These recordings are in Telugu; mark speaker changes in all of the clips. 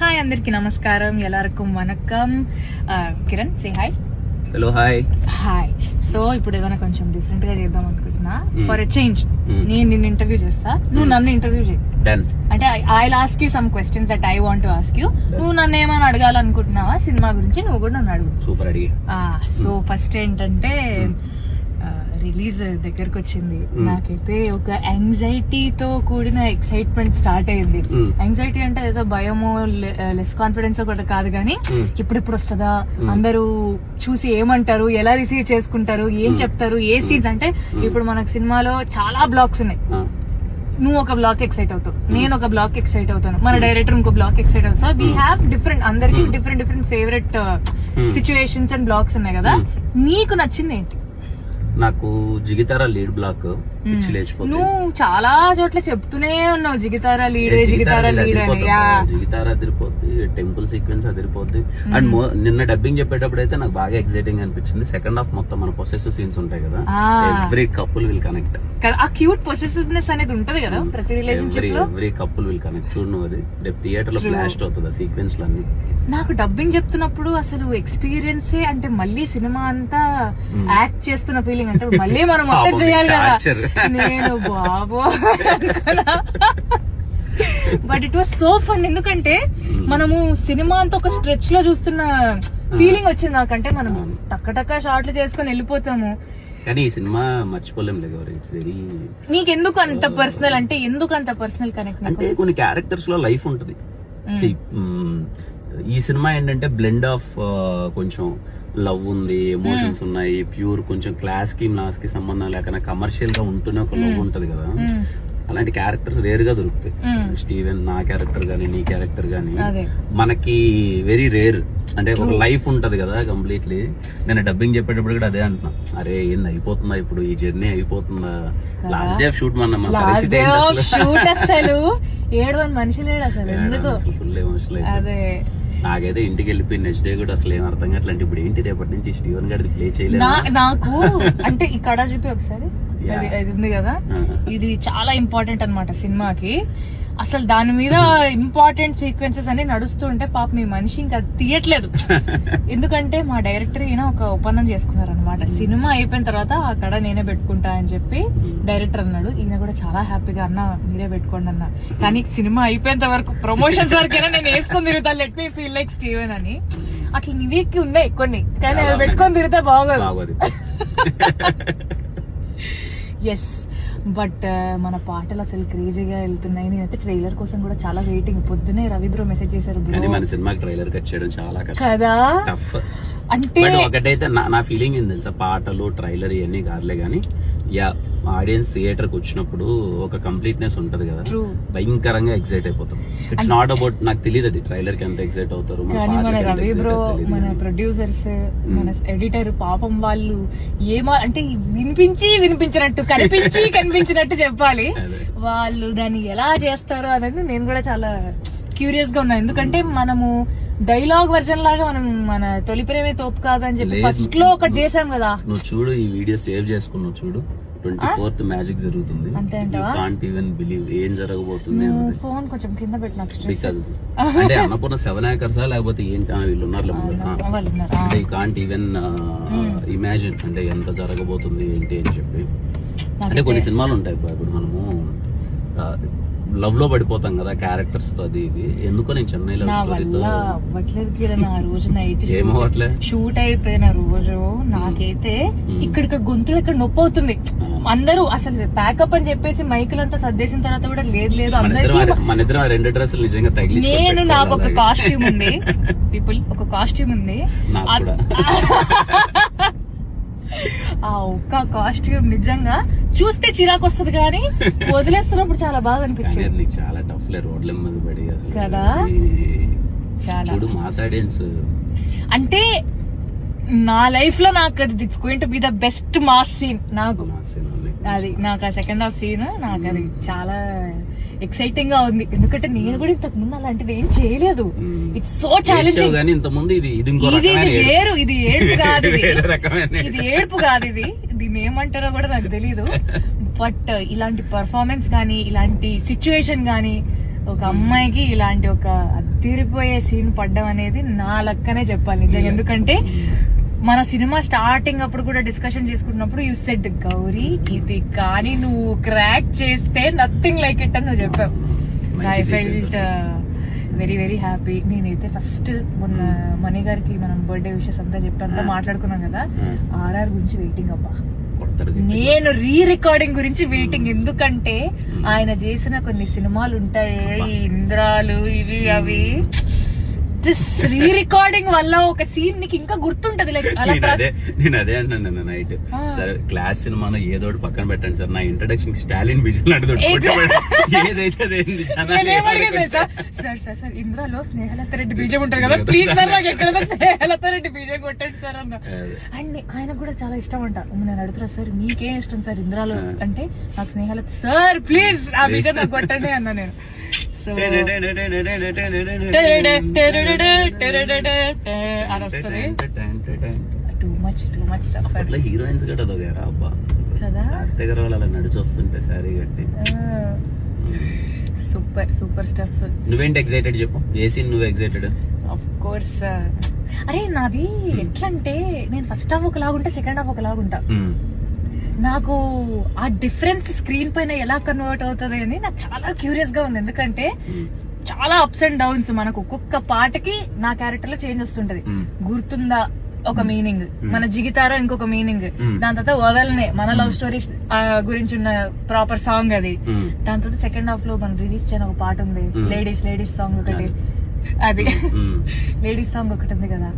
Speaker 1: హాయ్ అందరికి నమస్కారం, ఎల్లరికం వనక్కం. Kiran say hi.
Speaker 2: Hello hi.
Speaker 1: Hi. So ఇప్పుడు ఏదైనా కొంచెం డిఫరెంట్ గా చేద్దాం అనుకుంటున్నా. ఫర్ ఎ చేంజ్ నేను నిన్ను ఇంటర్వ్యూ చేస్తా, నువ్వు నన్ను ఇంటర్వ్యూ చేయి. అంటే I ask you some questions that I want to ask you. నువ్వు నన్ను ఏమైనా అడగాలనుకుంటున్నావా సినిమా గురించి, నువ్వు కూడా నన్ను అడుగు.
Speaker 2: సూపర్ అడిగి.
Speaker 1: సో ఫస్ట్ ఏంటంటే రిలీజ్ దగ్గరకు వచ్చింది. నాకైతే ఒక యాంగ్జైటీతో కూడిన ఎక్సైట్మెంట్ స్టార్ట్ అయింది. యాంగ్జైటీ అంటే ఏదో భయమో లెస్ కాన్ఫిడెన్స్ కూడా కాదు, కానీ ఇప్పుడిప్పుడు వస్తుందా, అందరూ చూసి ఏమంటారు, ఎలా రిసీవ్ చేసుకుంటారు, ఏం చెప్తారు, ఏ సీన్స్. అంటే ఇప్పుడు మనకు సినిమాలో చాలా బ్లాక్స్ ఉన్నాయి. నువ్వు ఒక బ్లాక్ ఎక్సైట్ అవుతావు, నేను ఒక బ్లాక్ ఎక్సైట్ అవుతాను, మన డైరెక్టర్ ఇంకో బ్లాక్ ఎక్సైట్ అవుతావు. సో వీ హ్యావ్ డిఫరెంట్, అందరికి different different favourite situations and blocks ఉన్నాయి కదా. నీకు నచ్చింది ఏంటి?
Speaker 2: నాకు జిగితారా లీడ్ బ్లాక్ పిచ్చి లేచిపోతుంది.
Speaker 1: నువ్వు చాలా చోట్ల చెప్తూనే ఉన్నావు జిగితారా లీడ్ జిగితారా లీడ్ అని.
Speaker 2: జిగితారా అదిరిపోద్ది, టెంపుల్ సీక్వెన్స్ అదిరిపోద్ది. అండ్ నిన్న డబ్బింగ్ చెప్పేటప్పుడు అయితే నాకు బాగా ఎక్సైటింగ్ అనిపించింది. సెకండ్ హాఫ్ మొత్తం మన పొసెసివ్ సీన్స్ ఉంటాయి కదా, ఎవ్రీ కపుల్ విల్ కనెక్ట్.
Speaker 1: ఆ క్యూట్ పొసెసివ్నెస్ అనేది ఉంటది కదా ప్రతి రిలేషన్షిప్ లో.
Speaker 2: Every couple will connect. చూడు నువ్వు, అది రేపు థియేటర్ లో బ్లాస్ట్ అవుతుంది ఆ సీక్వెన్స్ లో అన్ని.
Speaker 1: నాకు డబ్బింగ్ చెప్తున్నప్పుడు అసలు ఎక్స్పీరియన్స్ అంటే మళ్ళీ సినిమా అంతా యాక్ట్ చేస్తున్న ఫీలింగ్, అంటే మళ్ళీ మనం మొత్తం చేయాలి కదా. నేను బాబో but it was so fun. ఎందుకంటే మనము సినిమా అంతా ఒక స్ట్రెచ్ లో చూస్తున్న ఫీలింగ్ వచ్చింది నాకంటే. మనం టక్క షార్ట్లు చేసుకుని వెళ్ళిపోతాము,
Speaker 2: కానీ ఈ సినిమా మర్చిపోలేం లేదు. It's very.
Speaker 1: నీకెందుకు అంత పర్సనల్, అంటే ఎందుకు అంత పర్సనల్ కనెక్ట్?
Speaker 2: అంటే కొన్ని క్యారెక్టర్స్ లో లైఫ్ ఉంటది. ఈ సినిమా ఏంటంటే బ్లెండ్ ఆఫ్ కొంచెం లవ్ ఉంది, ఎమోషన్స్ ఉన్నాయి, ప్యూర్ కొంచెం క్లాస్ కి నాస్ కి సంబంధం లేకుండా కమర్షియల్ గా ఉంటూనే ఒక లవ్ ఉంటది కదా. అలాంటి క్యారెక్టర్స్ రేర్ గా దొరుకుతాయి. స్టీవెన్, నా క్యారెక్టర్ గానీ, నీ క్యారెక్టర్ గానీ మనకి వెరీ రేర్. అంటే ఒక లైఫ్ ఉంటది కదా కంప్లీట్లీ. నేను డబ్బింగ్ చెప్పేటప్పుడు కూడా అదే అంటున్నా, అరే ఏంది అయిపోతుందా ఇప్పుడు ఈ జర్నీ, అయిపోతుందా? Last day of shoot
Speaker 1: shoot అసలు ఏడవని మనిషి లేడు అసలు. ఎందుకు
Speaker 2: ఫుల్ ఎమోషనల్.
Speaker 1: అదే
Speaker 2: నాకైతే ఇంటికి వెళ్ళిపోయి నెక్స్ట్ డే కూడా అసలు ఏం అర్థం కావట్లేదు. ఇప్పుడు ఏంటి రేపటి నుంచి స్టీవెన్ గారి ప్లే చేయలేదు
Speaker 1: నాకు. అంటే ఈ కథ చూపి ఒకసారి, ఇది ఉంది కదా, ఇది చాలా ఇంపార్టెంట్ అన్నమాట సినిమాకి. అసలు దాని మీద ఇంపార్టెంట్ సీక్వెన్సెస్ అన్ని నడుస్తూ ఉంటే పాప మీ మనిషి ఇంకా తీయట్లేదు. ఎందుకంటే మా డైరెక్టర్ ఈయన ఒక ఒప్పందం చేసుకున్నారు అనమాట. సినిమా అయిపోయిన తర్వాత ఆ కడ నేనే పెట్టుకుంటా అని చెప్పి డైరెక్టర్ అన్నాడు. ఈయన కూడా చాలా హ్యాపీగా, అన్న మీరే పెట్టుకోండి అన్న, కానీ సినిమా అయిపోయేంత వరకు ప్రమోషన్స్ వరకైనా నేను వేసుకొని తిరుగుతా, let me feel like Steven అని. అట్లా నీవేకి ఉన్నాయి కొన్ని, కానీ అవి పెట్టుకొని తిరిగితే బాగోదు. ఎస్, బట్ మన పాటలు అసలు క్రేజీగా వెళ్తున్నాయి. నేనైతే ట్రైలర్ కోసం కూడా చాలా వెయిటింగ్. పొద్దునే రవి బ్రో మెసేజ్ చేశారు,
Speaker 2: మన సినిమాకి ట్రైలర్ కట్ చేయడం చాలా కష్టం
Speaker 1: కదా. అంటే
Speaker 2: ఒకటైతే నా ఫీలింగ్ ఏం తెలుసా, పాటలు ట్రైలర్ ఇవన్నీ కాదులే గానీ, ఆడియన్స్ థియేటర్ కి వచ్చినప్పుడు ఒక కంప్లీట్నెస్ ఉంటది కదా, భయంకరంగా ఎక్సైట్ అయిపోతాం. ఇట్స్ నాట్ అబౌట్, నాకు తెలియదు అది ట్రైలర్ కి ఎంత ఎక్సైట్ అవుతారు.
Speaker 1: కానీ మన రవి బ్రో, మన ప్రొడ్యూసర్స్, మన ఎడిటర్ పాపం వాళ్ళు అంటే వినిపించినట్టు కనిపించినట్టు చెప్పాలి. వాళ్ళు దాన్ని ఎలా చేస్తారో అనేది నేను కూడా చాలా క్యూరియస్ గా ఉన్నాను. ఎందుకంటే మనము డైలాగ్ వర్జన్ లాగా మనం మన తొలి ప్రేమే తోపు కాదని చెప్పి ఫస్ట్ లో ఒకటి చేసాం కదా.
Speaker 2: నువ్వు చూడు, ఈ వీడియో సేవ్ చేసుకున్నావు చూడు, 24th మ్యాజిక్ జరుగుతుంది.
Speaker 1: అంతే అంటావా?
Speaker 2: కాంట్ ఈవెన్ బిలీవ్ ఏం జరగబోతుంది.
Speaker 1: ఫోన్ కొంచెం కింద పెట్టిన
Speaker 2: అంటే అన్నపూర్ణ 7 acres లేకపోతే ఏంటి వీళ్ళు ఉన్నారు అంటే ఈ కాంట్ ఈవెన్ ఇమాజిన్ అంటే ఎంత జరగబోతుంది ఏంటి అని చెప్పి. అంటే కొన్ని సినిమాలు ఉంటాయి ఇప్పుడు మనము లవ్ లో పడిపోతాం కదా క్యారెక్టర్స్ తో, అది ఇది. ఎందుకో నేను చెన్నైలో
Speaker 1: షూట్ అయిపోయిన రోజు నాకైతే ఇక్కడ గొంతులు ఇక్కడ నొప్పి అవుతుంది. అందరూ అసలు ప్యాకప్ అని చెప్పేసి మైకులంతా సర్దేసిన తర్వాత కూడా లేదు
Speaker 2: మన ఇద్దరం 2 డ్రెస్సులు నిజంగా తగిలి.
Speaker 1: నేను నాకు ఒక కాస్ట్యూమ్ ఉంది, పీపుల్ ఒక కాస్ట్యూమ్ ఉంది. ఆ ఒక్క కాస్ట్యూమ్ నిజంగా చూస్తే చిరాకు వస్తుంది, కానీ వదిలేస్తున్నప్పుడు చాలా బాగా అనిపించింది.
Speaker 2: చాలా టఫ్ లే రోడ్ల మీద పడి
Speaker 1: కదా.
Speaker 2: చూడు మాస్ ఆడియన్స్
Speaker 1: అంటే నా లైఫ్ లో నాకు అది it's going to be the best mass scene. నాకు ఆ సెకండ్ హాఫ్ సీన్ నాకు అది చాలా ఎక్సైటింగ్ గా ఉంది. ఎందుకంటే నేను కూడా ఇంతకు ముందు అలాంటిది ఏం చేయలేదు. It's so challenging. ఇది వేరు, ఇది ఏడుపు కాదు, ఇది ఏడుపు కాదు, దీన్ని ఏమంటారో కూడా నాకు తెలీదు. బట్ ఇలాంటి పర్ఫార్మెన్స్ గానీ, ఇలాంటి సిచ్యువేషన్ గానీ ఒక అమ్మాయికి ఇలాంటి ఒక అదిరిపోయే సీన్ పడ్డం అనేది నా లక్కనే చెప్పాలి నిజంగా. ఎందుకంటే మన సినిమా స్టార్టింగ్ అప్పుడు కూడా డిస్కషన్ చేసుకున్నప్పుడు యూ సెడ్ గౌరీ ఇది కానీ నువ్వు క్రాక్ చేస్తే నథింగ్ లైక్ ఇట్ అని నువ్వు చెప్పావు. So I felt very very happy. నేనైతే ఫస్ట్ మొన్న మణి గారికి మనం బర్త్డే విషెస్ అంతా చెప్పంతా మాట్లాడుకున్నాం కదా, ఆర్ఆర్ గురించి వెయిటింగ్ అబ్బా. నేను రీ రికార్డింగ్ గురించి వెయిటింగ్. ఎందుకంటే ఆయన చేసిన కొన్ని సినిమాలు ఉంటాయి, ఇంద్రాలు ఇవి అవి, దిస్ రీ రికార్డింగ్ వల్ల ఒక సీన్ నీకు ఇంకా గుర్తుంటది. లైక్
Speaker 2: నేను అదే అంటున్నాను నైట్. సరే క్లాస్ సినిమాలో ఏదో ఒకటి పక్కన పెట్టండి సార్, నా ఇంట్రడక్షన్ స్టాలిన్ బిజుల్
Speaker 1: ఏదైతే సార్ సార్ సార్ ఇంద్రాలో స్నేహలత రెడ్డి బీజం ఉంటారు కదా, ప్లీజ్ సార్ నాకు ఎక్కడ స్నేహలత రెడ్డి బీజం కొట్టండి సార్ అన్న. అండ్ ఆయనకు కూడా చాలా ఇష్టం అంట. నేను అడుగుతున్నా సార్ మీకేం ఇష్టం సార్ ఇంద్రాలో అంటే, నాకు స్నేహలత సార్ ప్లీజ్ ఆ బీజం నాకు కొట్టండి అన్నా నేను. So too much stuff.
Speaker 2: అట్లా హీరోయిన్స్ గట్ట అదొగారా అబ్బా
Speaker 1: కదా,
Speaker 2: దగ్గర వాళ్ళు అలా నడిచి వస్తుంటే సారీ కట్టి
Speaker 1: సూపర్ సూపర్ స్టఫ్.
Speaker 2: నువ్వేంటి ఎక్సైటెడ్ చెప్పు, ఏ సీన్ నువ్వు ఎక్సైటెడ్?
Speaker 1: ఆఫ్ కోర్స్ అరే నాది ఎట్లంటే నేను ఫస్ట్ హాఫ్ ఒకలాగుంటే సెకండ్ హాఫ్ ఒకలాగుంటా. నాకు ఆ డిఫరెన్స్ స్క్రీన్ పైన ఎలా కన్వర్ట్ అవుతుంది అని నాకు చాలా క్యూరియస్ గా ఉంది. ఎందుకంటే చాలా అప్స్ అండ్ డౌన్స్ మనకు ఒక్కొక్క పాటకి నా క్యారెక్టర్ లో చేంజ్ వస్తుంటది. గుర్తుందా ఒక మీనింగ్, మన జిగితారో ఇంకొక మీనింగ్, దాని తర్వాత వదలనే మన లవ్ స్టోరీ గురించి ఉన్న ప్రాపర్ సాంగ్ అది. దాని తర్వాత సెకండ్ హాఫ్ లో మనం రిలీజ్ చేయని ఒక పాట ఉంది, లేడీస్ సాంగ్ ఒకటి, అది లేడీస్ సాంగ్ ఒకటి ఉంది కదా,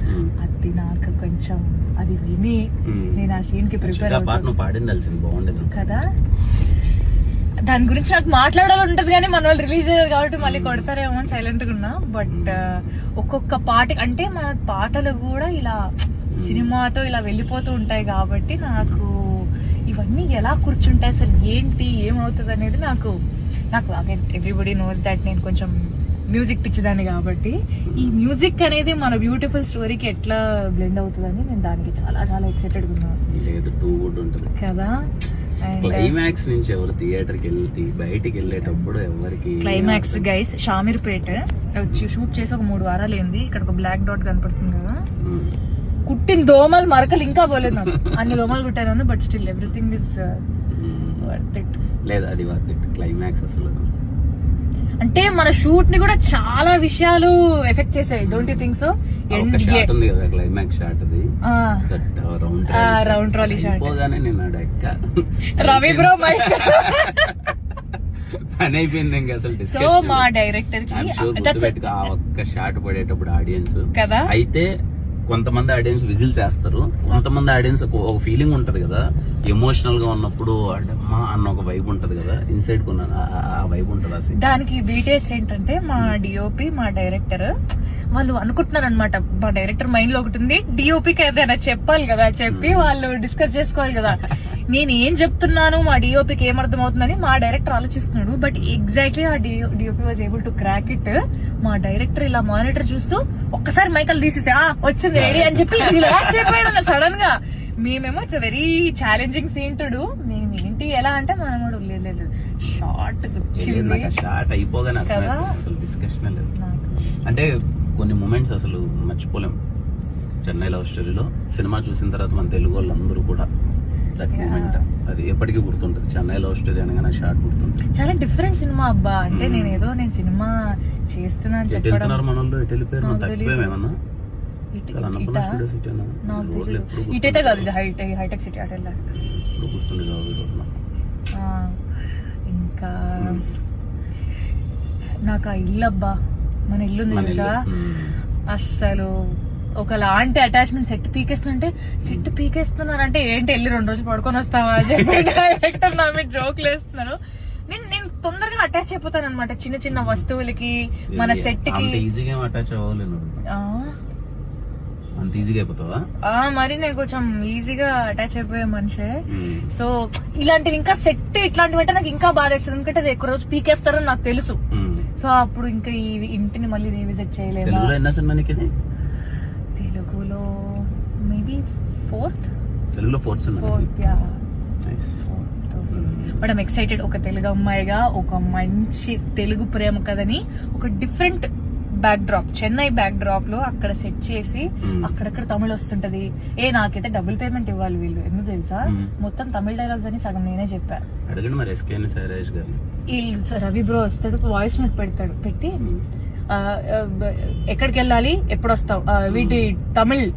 Speaker 1: అది నాకు కొంచెం అది విని నేను ఆ సీన్ కి ప్రిపేర్ అవుతాను కదా. దాని గురించి నాకు మాట్లాడాలని ఉంటది కానీ మన వాళ్ళు రిలీజ్ అయ్యారు కాబట్టి మళ్ళీ కొడతారేమో అని సైలెంట్ గా ఉన్నా. బట్ ఒక్కొక్క పాట అంటే మన పాటలు కూడా ఇలా సినిమాతో ఇలా వెళ్ళిపోతూ ఉంటాయి కాబట్టి నాకు ఇవన్నీ ఎలా కూర్చుంటాయి అసలు ఏంటి ఏమవుతుంది అనేది నాకు ఎవ్రీబడి నోస్ దట్ నేను కొంచెం మ్యూజిక్ పిచ్చిదాన్ని కాబట్టి ఈ మ్యూజిక్ అనేది మన బ్యూటిఫుల్ స్టోరీకి ఎట్లా బ్లెండ్ అవుతుందని నేను దానికి చాలా చాలా ఎక్సైటెడ్ ఉన్నాను కదా.
Speaker 2: క్లైమాక్స్ నుంచి ఎవరు థియేటర్ కి వెళ్ళి బయటికి వెళ్ళేటప్పుడు ఎవరికి
Speaker 1: క్లైమాక్స్ గైస్ షామీర్పేట షూట్ చేసి ఒక 3 వారాలు అయింది. ఇక్కడ ఒక బ్లాక్ డాట్ కనపడుతుంది కదా, కుట్టిన దోమలు మరకలు ఇంకా పోలేదు నాకు. అన్ని దోమలు కుట్టాను but still everything is worth it.
Speaker 2: లేదు అది వర్త్ ఇట్. క్లైమాక్స్ అసలు
Speaker 1: అంటే మన షూట్ ని కూడా చాలా విషయాలు ఎఫెక్ట్ చేసాయి. Don't you think so?
Speaker 2: Climax shot అది
Speaker 1: round trolley shot
Speaker 2: Ravi
Speaker 1: bro
Speaker 2: పని అయిపోయింది ఇంకా అసలు.
Speaker 1: సో మా డైరెక్టర్ కి
Speaker 2: ఆ ఒక్క షాట్ పడేటప్పుడు ఆడియన్స్
Speaker 1: కదా,
Speaker 2: అయితే కొంతమంది ఆడియన్స్ విజిల్స్ వేస్తారు, కొంతమంది ఆడియన్స్ ఒక ఫీలింగ్ ఉంటది కదా, ఎమోషనల్ గా ఉన్నప్పుడు అమ్మా అన్న ఒక వైబ్ ఉంటది కదా, ఇన్సైడ్ కొన్నాను ఆ వైబ్ ఉంటది. అసలు దానికి
Speaker 1: డీటెయిల్స్ ఏంటంటే మా డిఓపి మా డైరెక్టర్ వాళ్ళు అనుకుంటున్నారు అనమాట. మా డైరెక్టర్ మైండ్ లో ఒకటి ఉంది, డిఓపికి ఏదైనా చెప్పాలి కదా, చెప్పి వాళ్ళు డిస్కస్ చేసుకోవాలి కదా. నేను ఏం చెప్తున్నాను మా డిఓపికి ఏమర్థం అవుతుందని మా డైరెక్టర్ ఆలోచిస్తున్నాడు. బట్ ఎగ్జాక్ట్లీ ఆ DOP was able to crack it. మా డైరెక్టర్ ఇలా మానిటర్ చూస్తూ ఒక్కసారి మైకల్ తీసేసి వచ్చింది రెడీ అని చెప్పి రిలాక్స్ అయిపోయాడు సడన్ గా. మేమేమో it's very challenging scene to do. మేము ఏంటి ఎలా అంటే మనం కూడా లేదు షార్ట్ వచ్చింది
Speaker 2: షార్ట్ అయిపోగానే అసలు డిస్కషన్ లేదు. అంటే కొన్ని మూమెంట్స్ అసలు మర్చిపోలేం. చెన్నై లవ్ స్టోరీలో సినిమా చూసిన తర్వాత మన తెలుగు వాళ్ళందరూ కూడా దట్ మూమెంట్ అది ఎప్పటికీ గుర్తుంటది. చెన్నై లవ్ స్టోరీ అనగానే షార్ట్ గుర్తుంటది.
Speaker 1: చాలా డిఫరెంట్ సినిమా అబ్బా. అంటే నేను సినిమా చేస్తున్నాను చెప్పడం
Speaker 2: మనలో ఎటు వెళ్ళిపోయారు తప్పిపోయామేమన్నా
Speaker 1: ఇటైతే కాదు, హైటెక్ సిటీ అటు వెళ్ళాలి. ఇంకా నాకు ఆ ఇల్లు అబ్బా, మన ఇల్లు ఉంది తెలుసా, అస్సలు ఒకలాంటి అటాచ్మెంట్. సెట్ పీకేస్తున్నారంటే ఏంటి వెళ్ళి 2 రోజులు పడుకొని వస్తావా అని చెప్పి డైరెక్టర్ నా మీద జోకులు వేస్తున్నారు. నేను తొందరగా అటాచ్ అయిపోతాను అనమాట చిన్న చిన్న వస్తువులకి, మన సెట్ కి. మరి నేను కొంచెం ఈజీగా అటాచ్ అయిపోయే మనిషే. సో ఇలాంటివి ఇంకా సెట్ ఇట్లాంటివి అంటే నాకు ఇంకా బాధేస్తుంది, ఎందుకంటే అది ఎక్కువ రోజు పీకేస్తారని నాకు తెలుసు. సో అప్పుడు ఇంకా ఈ ఇంటిని మళ్ళీ రీవిజిట్ చేయలేదు. తెలుగులో మేబీ 4th.
Speaker 2: తెలుగులో 4th.
Speaker 1: But I'm excited. ఒక తెలుగు అమ్మాయిగా ఒక మంచి తెలుగు ప్రేమ కథని ఒక different back drop, Chennai back drop లో అక్కడ సెట్ చేసి అక్కడక్కడ తమిళ వస్తుంటది. నాకైతే డబుల్ పేమెంట్ ఇవ్వాలి వీళ్ళు, ఎందుకు తెలుసా? మొత్తం తమిళ డైలాగ్స్ అని సగం నేనే చెప్పా.
Speaker 2: అడగండి మరి ఎస్కేఎన్ శైలేష్ గారు.
Speaker 1: రవి బ్రో వస్తాడు, వాయిస్ నోట్ పెడతాడు, పెట్టి ఎక్కడికి వెళ్ళాలి, ఎప్పుడు వస్తావు, వీటి తమిళ్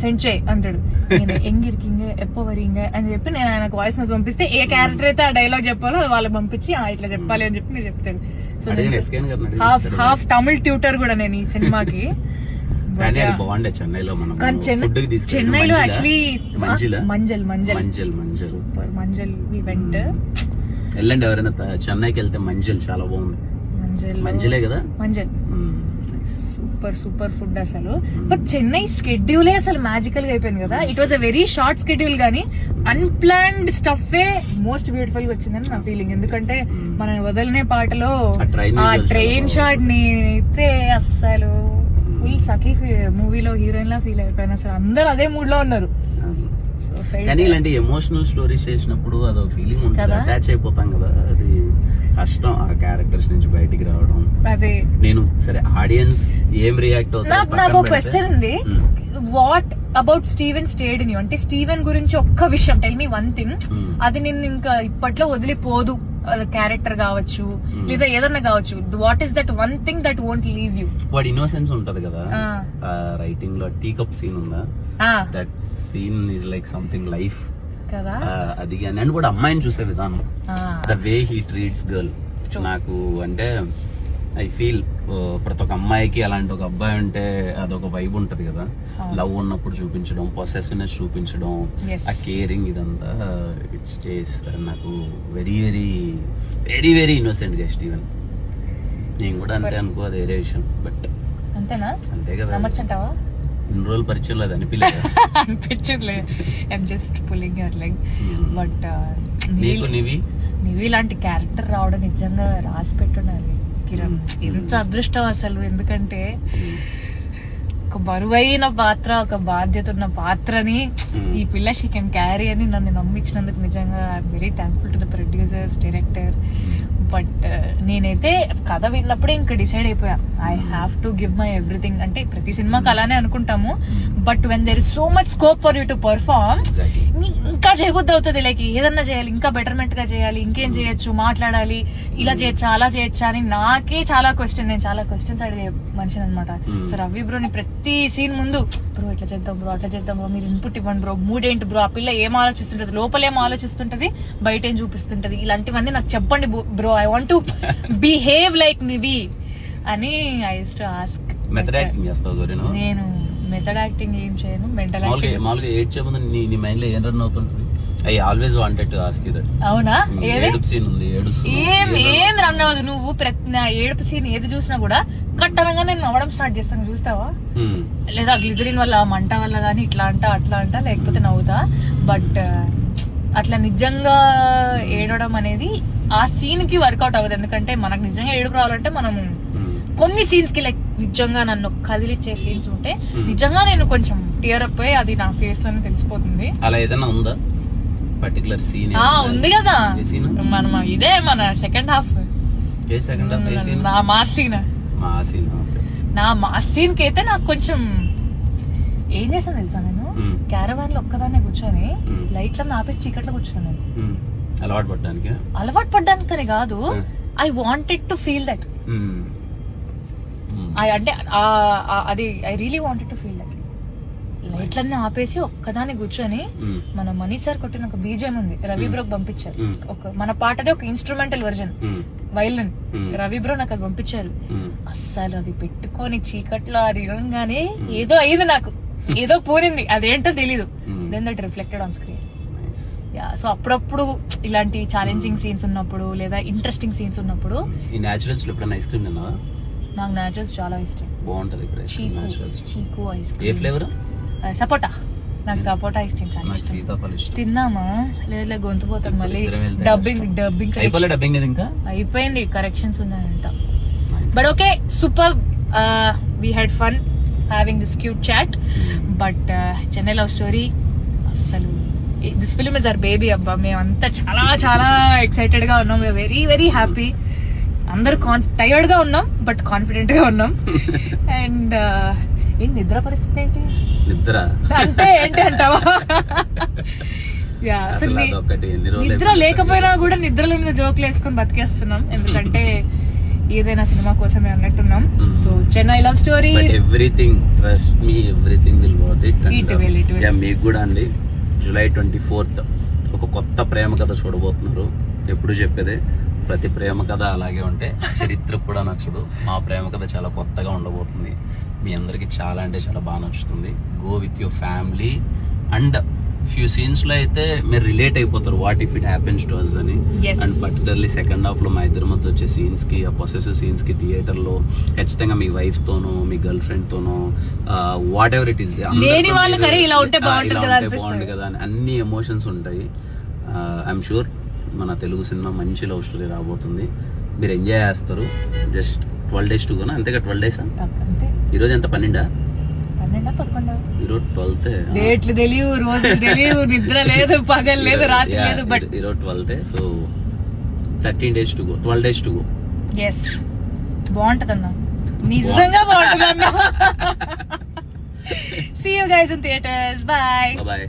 Speaker 1: సెండ్ చేయి అంటాడు. నేను ఎంగిరికింగ ఎప్ప వరింగ అని చెప్పి నేను ఆయనకు వాయిస్ నోట్ పంపిస్తే ఏ క్యారెక్టర్ అయితే ఆ డైలాగ్ చెప్పాలో వాళ్ళకి పంపించి ఇట్లా చెప్పాలి అని చెప్పి మీరు చెప్తాడు. సో హాఫ్ తమిళ్ ట్యూటర్ కూడా నేను ఈ సినిమాకి. చెన్నైలో actually super Manjal we went.
Speaker 2: వెళ్ళండి ఎవరైనా చెన్నైకి వెళ్తే మంజల్ చాలా బాగుంది. మంజలే కదా, మంజల్
Speaker 1: సూపర్ ఫుడ్ అసలు. బట్ చెన్నై స్కెడ్యూలే అసలు మ్యాజికల్ గా అయిపోయింది కదా. It was a very short schedule గానీ అన్ప్లాన్డ్ స్టఫ్ మోస్ట్ బ్యూటిఫుల్ గా వచ్చిందని నా ఫీలింగ్. ఎందుకంటే మన వదలనే పాటలో ఆ ట్రైన్ షాట్ ని అయితే అస్సలు ఫుల్ సఖీ మూవీలో హీరోయిన్ లా ఫీల్ అయిపోయాను. అసలు అందరు అదే మూడ్ లో ఉన్నారు.
Speaker 2: కానీ ఇలాంటి ఎమోషనల్ స్టోరీస్ చేసినప్పుడు అదో ఫీలింగ్ ఉంటుంది, అటాచ్ అయిపోతాం కదా. అది కష్టం ఆ క్యారెక్టర్స్ నుంచి బయటికి రావడం.
Speaker 1: అదే
Speaker 2: నేను సరే ఆడియన్స్ ఏం రియాక్ట్ అవుతారు.
Speaker 1: నాకు ఒక క్వశ్చన్ ఉంది, what about Steven stayed in you? అంటే స్టీవెన్ గురించి ఒక్క విషయం, టెల్ మీ వన్ థింగ్, అది నేను ఇంకా ఇప్పట్లో వదిలిపోదు. క్యారెక్టర్ కావచ్చు లేదా ఏదన్నా కావచ్చు, what is that one thing that won't leave you?
Speaker 2: వాడి ఇన్నోసెన్స్ ఉంటది కదా, రైటింగ్ లో టీ కప్ సీన్ ఉందా, that scene is like something life
Speaker 1: కదా.
Speaker 2: అది నేను కూడా అమ్మాయిని చూసే విధానం, the way he treats girl, నాకు అంటే ఐ ఫీల్ ప్రతి ఒక్క అమ్మాయికి అలాంటి ఒక అబ్బాయి ఉంటే అదొక వైబ్ ఉంటది కదా. లవ్ ఉన్నప్పుడు చూపించడం, పొసెసివ్నెస్ చూపించడం, ఆ కేరింగ్, ఇదంతా ఇట్స్ చేస్ నాకు very very very very innocent గా స్టీవెన్. నేను కూడా అంతే అనుకో, అది వేరే విషయం. బట్
Speaker 1: అంతేనా?
Speaker 2: అంతే కదా,
Speaker 1: నమ్మొచ్చంటావా?
Speaker 2: ఇన్ని రోజులు పరిచయం లేదు అనిపించలేదు.
Speaker 1: అనిపించట్లేదు, I'm just pulling your leg. But Nivi లాంటి క్యారెక్టర్ రావడం నిజంగా రాసి పెట్టున్నారు కిరణ్. ఎంత అదృష్టం అసలు. ఎందుకంటే ఒక బరువైన పాత్ర, ఒక బాధ్యత ఉన్న పాత్రని ఈ పిల్ల షీ కెన్ క్యారీ అని నన్ను నమ్మించినందుకు నిజంగా I'm very thankful to the producers, director. But నేనైతే కథ విన్నప్పుడే ఇంకా డిసైడ్ అయిపోయా, I have to give my everything. అంటే ప్రతి సినిమాకి అలానే అనుకుంటాము, but when there is so much scope for you to perform, ఇంకా చేయబుద్ధి అవుతుంది. లైక్ ఏదన్నా చేయాలి, ఇంకా బెటర్మెంట్ గా చేయాలి, ఇంకేం చేయొచ్చు, మాట్లాడాలి, ఇలా చేయొచ్చా, అలా చేయొచ్చా అని నాకే చాలా క్వశ్చన్, నేను చాలా క్వశ్చన్స్ అడిగే మనిషిని అనమాట. సో రవి బ్రోని ప్రతి సీన్ ముందు, బ్రో ఇట్లా చేద్దాం బ్రో, అట్లా చేద్దాం బ్రో, మీరు ఇన్పుట్ ఇవ్వండి బ్రో, మూడ్ ఏంటి బ్రో, ఆ పిల్ల ఏం ఆలోచిస్తుంటది, లోపల ఏం ఆలోచిస్తుంటది, బయట ఏం చూపిస్తుంటది, ఇలాంటివన్నీ నాకు చెప్పండి bro, I want to behave like Nivi అని I used to ask.
Speaker 2: Method acting చేస్తావు?
Speaker 1: నేను మెథడ్ యాక్టింగ్ ఏం చేయను, మెంటల్ యాక్టింగ్.
Speaker 2: మామూలుగా ఏడ్చే ముందు నీ మైండ్ లో ఏం రన్ అవుతుంటది? I always wanted to ask you that.
Speaker 1: అవునా?
Speaker 2: ఏడుపు సీన్ ఉంది,
Speaker 1: ఏం రన్ అవ్వదు. నువ్వు నా ఏడుపు సీన్ ఏది చూసినా కూడా కట్టనంగా నేను నవ్వడం స్టార్ట్ చేస్తాను, చూస్తావా? లేదా గ్లిజరిన్ వల్ల, మంట వల్ల గానీ ఇట్లా అట్లా అంట, లేకపోతే నవ్వుతా. బట్ అట్లా నిజంగా ఏడవడం అనేది ఆ సీన్ కి వర్కౌట్ అవ్వదు. ఎందుకంటే మనకు నిజంగా ఏడుపు రావాలంటే మనం కొన్ని సీన్స్ కి, లైక్ నిజంగా నన్ను కదిలిచ్చే సీన్స్ ఉంటే నిజంగా నేను కొంచెం టియర్ అప్ అయ్యి అది నా ఫేస్ లోనే తెలిసిపోతుంది.
Speaker 2: అలా ఏదైనా ఉందా పర్టికులర్ సీన్?
Speaker 1: ఉంది కదా, మనం ఇదే మన సెకండ్ హాఫ్, నా మాస్ సీన్. నా మాస్ సీన్ కి అయితే నాకు కొంచెం ఏం చేస్తాను తెలుసా, నేను క్యారవాన్ లో ఒక్కదాన్నే కూర్చొని లైట్లను ఆపేసి చీకట్లో కూర్చున్నాను. అలవాటు పడ్డానికని కాదు, I wanted to feel that. అంటే అది I really wanted to feel that. లైట్లన్నీ ఆపేసి ఒక్కదాన్ని కూర్చొని, మన మనీ సార్ కొట్టిన ఒక బీజం ఉంది, రవి బ్రోకి పంపించారు. మన పాటదే ఒక instrumental version, violin, Ravi bro నాకు అది పంపించారు. అస్సలు అది పెట్టుకొని చీకట్లో అది వినగానే ఏదో అయింది నాకు, ఏదో పోనింది, అదేంటో తెలీదు. Then that reflected on screen. So అప్పుడప్పుడు ఇలాంటి ఛాలెంజింగ్ సీన్స్ ఉన్నప్పుడు లేదా ఇంట్రెస్టింగ్ సీన్స్ ఉన్నప్పుడు. నాకు నేచురల్స్ చాలా ఇష్టం, బాగుంటది. చీకు ఐస్ క్రీమ్, సపోటా, నాకు సపోటా ఐస్ క్రీమ్ చాలా ఇష్టం. తిన్నామా లేదా గొంతు పోతాడు మళ్ళీ. డబ్బింగ్ అయిపోయింది, కరెక్షన్స్ ఉన్నాయంట. But okay, super, we had fun having this cute chat. But Chennai love story అస్సలు this film is our baby అబ్బా. మేమంతా చాలా చాలా ఎక్సైటెడ్ గా ఉన్నాం. Very very happy. అందరు టైర్డ్ గా ఉన్నాం బట్ కాన్ఫిడెంట్ గా ఉన్నాం. అండ్ ఏంటి నిద్ర పరిస్థితి ఏంటి?
Speaker 2: నిద్ర
Speaker 1: అంటే ఏంటి అంటావా?
Speaker 2: అసలు అదొక్కటి ఎన్ని రోజులు
Speaker 1: నిద్ర లేకపోయినా కూడా నిద్రల మీద జోకులు వేసుకొని బతికేస్తున్నాం. ఎందుకంటే ఏదైనా సినిమా కోసమే అన్నట్టున్నాం. So Chennai love story,
Speaker 2: everything trust me, everything will worth it. మీకు కూడా అండి July 24th ఒక కొత్త ప్రేమ కథ చూడబోతున్నారు. ఎప్పుడు చెప్పేదే, ప్రతి ప్రేమ కథ అలాగే ఉంటే చరిత్ర కూడా నచ్చదు. మా ప్రేమ కథ చాలా కొత్తగా ఉండబోతుంది. మీ అందరికి చాలా అంటే చాలా బాగా నచ్చుతుంది. Go with your family. And few scenes లో అయితే మీరు రిలేట్ అయిపోతారు, what if it happens to us అని. అండ్ పర్టికులర్లీ సెకండ్ హాఫ్ లో మా ఇద్దరి మధ్య వచ్చే సీన్స్ కి, ఆ పొసెసివ్ సీన్స్ కి థియేటర్ లో ఖచ్చితంగా మీ వైఫ్ తోనో మీ గర్ల్ ఫ్రెండ్ తోనో వాట్ ఎవర్ ఇట్ ఈస్
Speaker 1: ఇలా ఉంటే
Speaker 2: బాగుంటుంది కదా అని అన్ని ఎమోషన్స్ ఉంటాయి. ఐఎమ్ షూర్ మన తెలుగు సినిమా మంచి లవ్ స్టోరీ రాబోతుంది. మీరు ఎంజాయ్ చేస్తారు. జస్ట్ 12 days టు గోనా, అంతేగా 12 days. ఈరోజు ఎంత 12? ఈరోజు 12th.
Speaker 1: డేట్లు తెలియవు, రోజులు తెలియవు, నిద్ర లేదు, పగలు లేదు, రాత్రి లేదు. బట్
Speaker 2: ఈరోజు 12th. So 13 days to go, 12 days to go.
Speaker 1: Yes, బాగుంటదన్నా, నిజంగా బాగుంటదన్నా. See you guys in theaters. Bye.
Speaker 2: Bye.